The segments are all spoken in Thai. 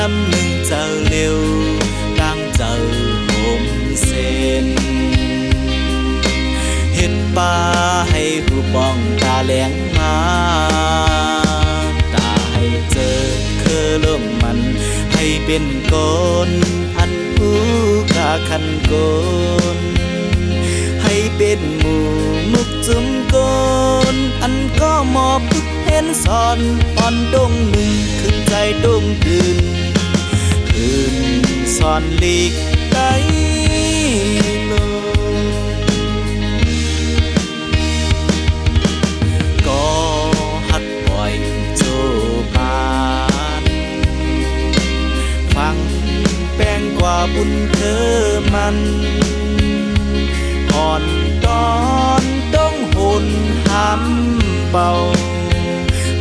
đâm nâng chờ liều đang chờ hôm sen hết ba hay hù bong ta lénมาตาให้เจอคือเริ่มมันให้เป็นคนอันผู้กาคันโกนให้เป็นหมู่มุกจุมโกนอันก็มอบพึกเห็นสอนอ่อนดงหนึ่งขึ้นใจดงตื่นคืนสอนลีกได้ลงก็หักปล่อยโจบานฟังแป้งกว่าบุญเธอมันอ่อนตอนต้องหุ่นห้ำเบา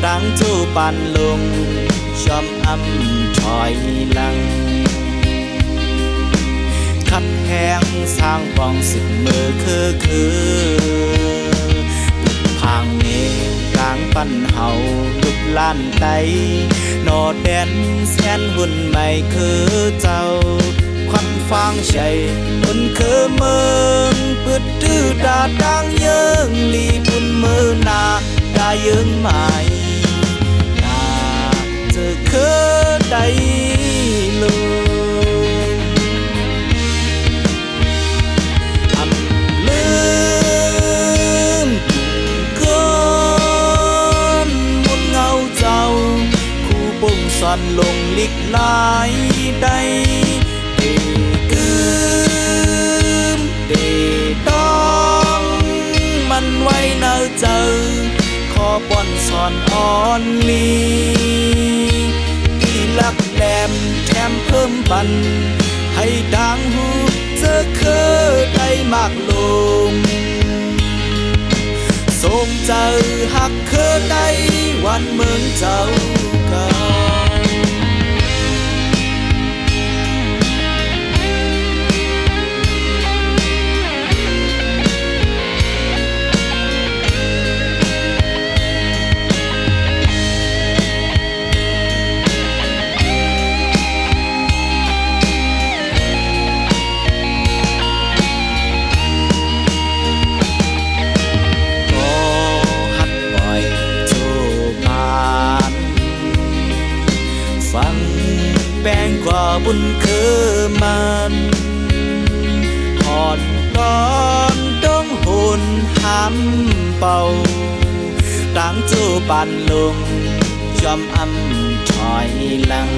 ตั้งจูปันลงชอมอำถอยหลังขัดแห้งสร้างปองสิบมือคือพางเมฆกลางปันเฮาลุกล้านไตนอแดนแสนหุ่นไม่คือเจ้าควันฟางใช่หุ่นคือเมืองปืดตื้อดาดังเยิงลีบุญมือนาดาเยิงใหม่นาเจอคือได้ลงอำลืมคนมุนเงาเจ้าคู่ปุ่งซ่อนลงลิกลายได้ไว้เนอเจอขอป้อนสอนอ่อนลีที่ลักแหลมแถมเพิ่มบันให้ดังหูเจอเคยได้มากลงสมเจอหักเคยได้วันเมืองเจ้าเก่าแป้งกว่าบุญคือมันอ่อนตอนต้องหุ่นห้ำเป่าตั้งจูปันลงยอมอำถอยหลัง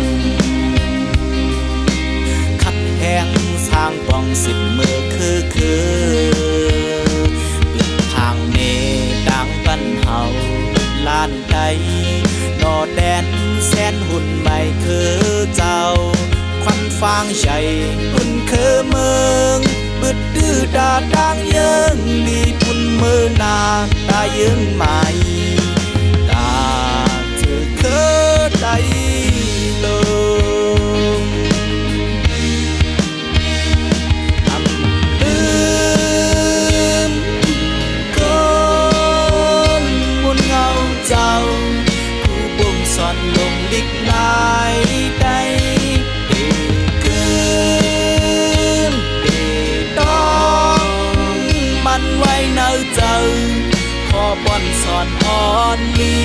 ขัดแห้งสร้างปองสิบมือคือปิดทางเนดังปันเฮาล้านใดนอแดนแสนหุ่นไม่คือเจ้าควันฟางใช่หุ่นคือเมืองบึดดื้อดาดังเยิงลีบุญมือนาตาเยิงใหม่ตาเธอเคยได้ลงอำลืมคนมุนเงาเจ้าซ่อนลงลิกลายได้คืนต้องมันไว้เนอเจอขอป้อนสอนอ่อนลี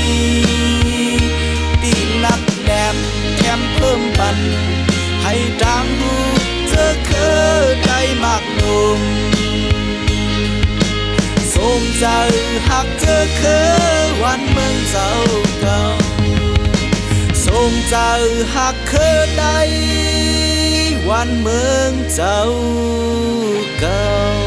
ตีลักแหลมแถมเพิ่มบันให้ดังหูเธอเคยได้มากลงสมใจหักเธอเคยวันเมืองเจ้าเก่าสมเจ้าหักเคยได้วันเมืองเจ้าเก่า